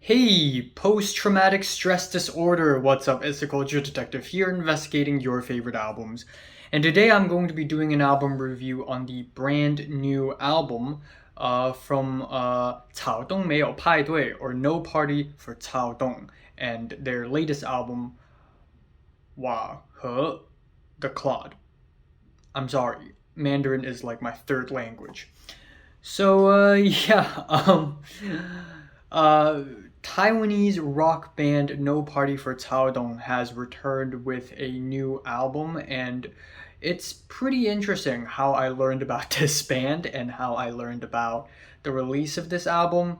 Hey, post-traumatic stress disorder. What's up? It's the Culture Detective here investigating your favorite albums. And today I'm going to be doing an album review on the brand new album from 草东没有派对 or No Party for 草东 and their latest album 瓦和 the Clod. I'm sorry, Mandarin is like my third language. So yeah, uh, Taiwanese rock band No Party for Caodong has returned with a new album, and it's pretty interesting how I learned about this band and how I learned about the release of this album.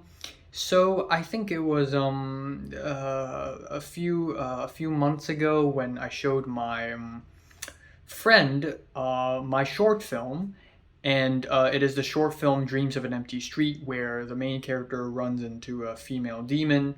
So I think it was a few months ago when I showed my friend my short film, and it is the short film Dreams of an Empty Street, where the main character runs into a female demon,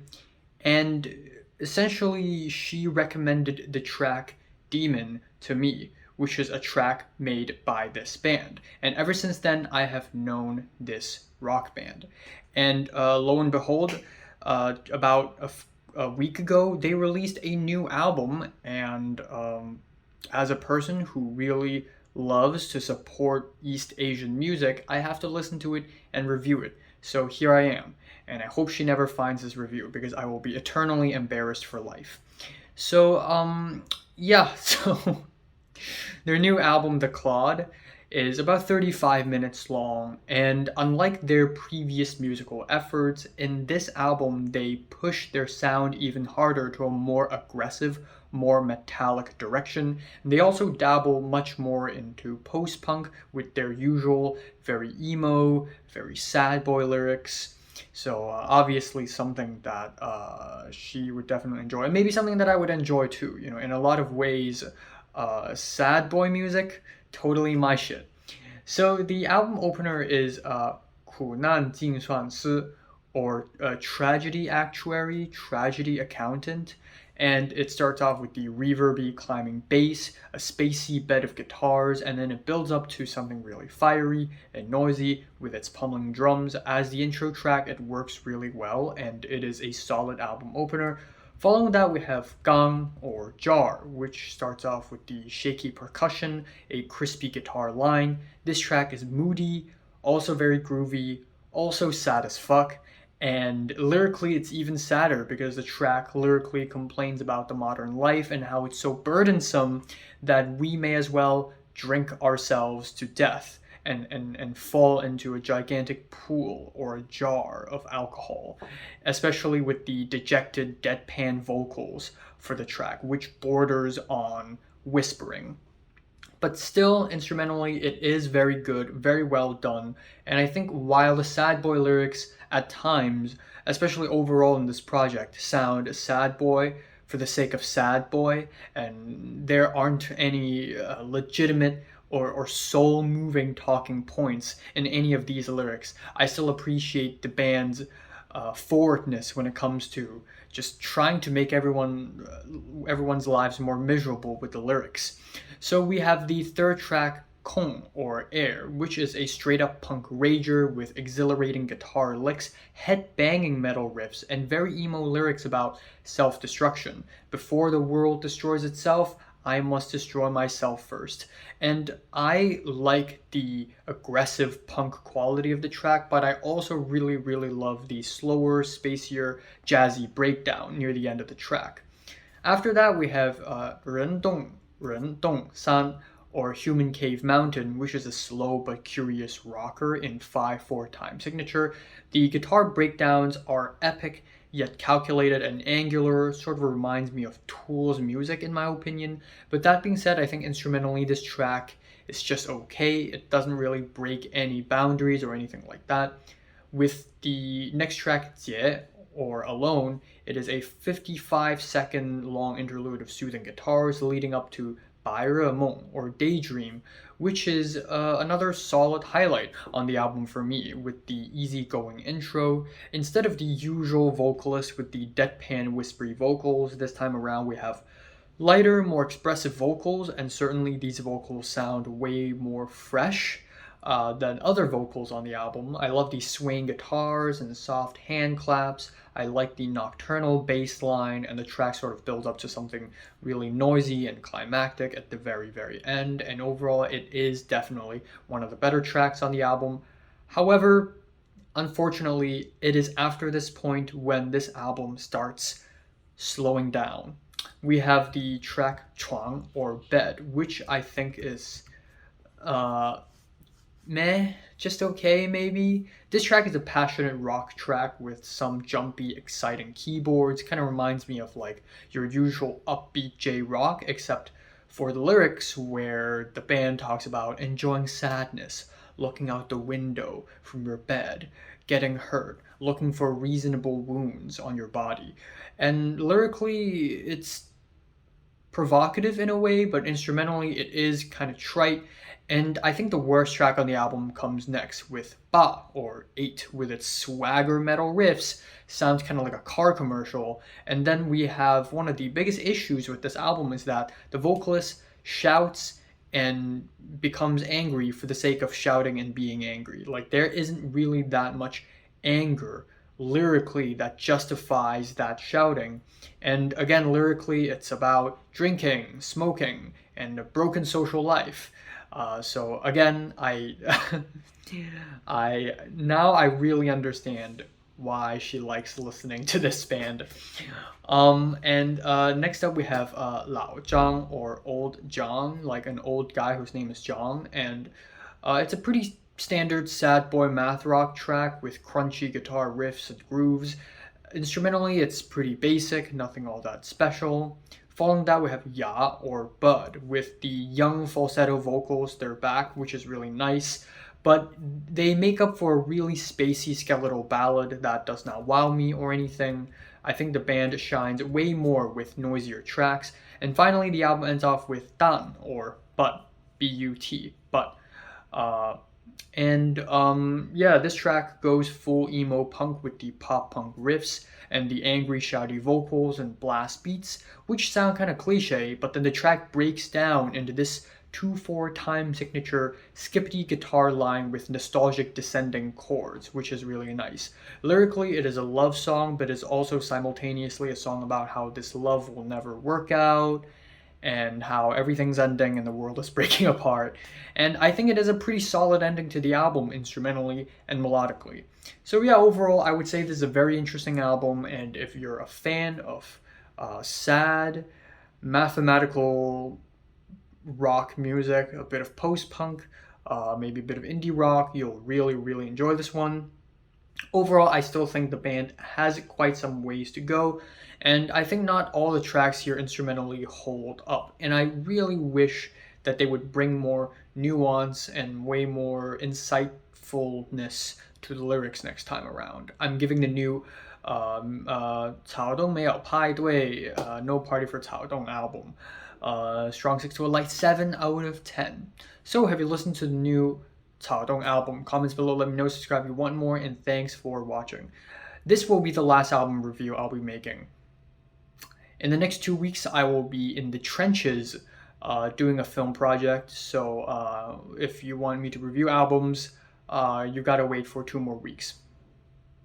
and essentially she recommended the track Demon to me, which is a track made by this band. And ever since then, I have known this rock band. And lo and behold, about a week ago, they released a new album, and as a person who really loves to support East Asian music, I have to listen to it and review it. So here I am, and I hope she never finds this review because I will be eternally embarrassed for life. So, yeah, so their new album, The Clod, is about 35 minutes long, and unlike their previous musical efforts, in this album they push their sound even harder to a more aggressive, more metallic direction. They also dabble much more into post-punk with their usual very emo, very sad boy lyrics. So obviously something that she would definitely enjoy, and maybe something that I would enjoy too. You know, in a lot of ways, sad boy music, totally my shit. So the album opener is 苦难精算师 or Tragedy Actuary, Tragedy Accountant. And it starts off with the reverby climbing bass, a spacey bed of guitars, and then it builds up to something really fiery and noisy with its pummeling drums. As the intro track, it works really well, and it is a solid album opener. Following that, we have Gang or Jar, which starts off with the shaky percussion, a crispy guitar line. This track is moody, also very groovy, also sad as fuck, and lyrically it's even sadder because the track lyrically complains about the modern life and how it's so burdensome that we may as well drink ourselves to death and fall into a gigantic pool or a jar of alcohol, especially with the dejected deadpan vocals for the track, which borders on whispering. But still, instrumentally, it is very good, very well done. And I think while the sad boy lyrics at times, especially overall in this project, sound sad boy for the sake of sad boy, and there aren't any legitimate or soul moving talking points in any of these lyrics, I still appreciate the band's forwardness when it comes to just trying to make everyone's lives more miserable with the lyrics. So we have the third track, Kong or Air, which is a straight up punk rager with exhilarating guitar licks, head banging metal riffs, and very emo lyrics about self destruction. Before the world destroys itself, I must destroy myself first. And I like the aggressive punk quality of the track, but I also really, really love the slower, spacier, jazzy breakdown near the end of the track. After that, we have 人动山 or Human Cave Mountain, which is a slow but curious rocker in 5/4 time signature. The guitar breakdowns are epic yet calculated and angular, sort of reminds me of Tool's music in my opinion. But that being said, I think instrumentally this track is just okay. It doesn't really break any boundaries or anything like that. With the next track, 姐 or Alone, it is a 55-second long interlude of soothing guitars leading up to 白日梦 or Daydream, which is another solid highlight on the album for me, with the easygoing intro. Instead of the usual vocalist with the deadpan whispery vocals, this time around we have lighter, more expressive vocals, and certainly these vocals sound way more fresh. than other vocals on the album. I love the swing guitars and the soft hand claps. I like the nocturnal bass line, and the track sort of builds up to something really noisy and climactic at the very, very end. And overall, it is definitely one of the better tracks on the album. However, unfortunately, it is after this point when this album starts slowing down. We have the track Chuang or Bed, which I think is uh, meh, just okay maybe. This track is a passionate rock track with some jumpy, exciting keyboards. Kind of reminds me of like your usual upbeat J rock, except for the lyrics where the band talks about enjoying sadness, looking out the window from your bed, getting hurt, looking for reasonable wounds on your body. And lyrically, it's provocative in a way, but instrumentally it is kind of trite. And I think the worst track on the album comes next with Ba or 8 with its swagger metal riffs. Sounds kind of like a car commercial. And then we have one of the biggest issues with this album is that the vocalist shouts and becomes angry for the sake of shouting and being angry. Like there isn't really that much anger lyrically that justifies that shouting. And again, lyrically, it's about drinking, smoking, and a broken social life. So again, I really understand why she likes listening to this band. And next up we have Lao Zhang or Old John, like an old guy whose name is John, and it's a pretty standard sad boy math rock track with crunchy guitar riffs and grooves. Instrumentally, it's pretty basic, nothing all that special. Following that, we have Ya or Bud with the young falsetto vocals. They're back, which is really nice, but they make up for a really spacey skeletal ballad that does not wow me or anything. I think the band shines way more with noisier tracks. And finally, the album ends off with Dan or But, B-U-T, But. Yeah, this track goes full emo punk with the pop punk riffs and the angry shouty vocals and blast beats, which sound kind of cliche, but then the track breaks down into this 2/4 time signature skippity guitar line with nostalgic descending chords, which is really nice. Lyrically, it is a love song, but is also simultaneously a song about how this love will never work out and how everything's ending and the world is breaking apart. And I think it is a pretty solid ending to the album, instrumentally and melodically. So yeah, overall, I would say this is a very interesting album, and if you're a fan of sad, mathematical rock music, a bit of post-punk, maybe a bit of indie rock, you'll really, really enjoy this one. Overall, I still think the band has quite some ways to go, and I think not all the tracks here instrumentally hold up. And I really wish that they would bring more nuance and way more insightfulness to the lyrics next time around. I'm giving the new 草东没有派对 No Party for 草东 album strong 6 to a light 7 out of 10. So have you listened to the new 草东 album? Comments below, let me know, subscribe if you want more, and thanks for watching. This will be the last album review I'll be making. In the next 2 weeks, I will be in the trenches doing a film project, so if you want me to review albums, you gotta wait for 2 more weeks.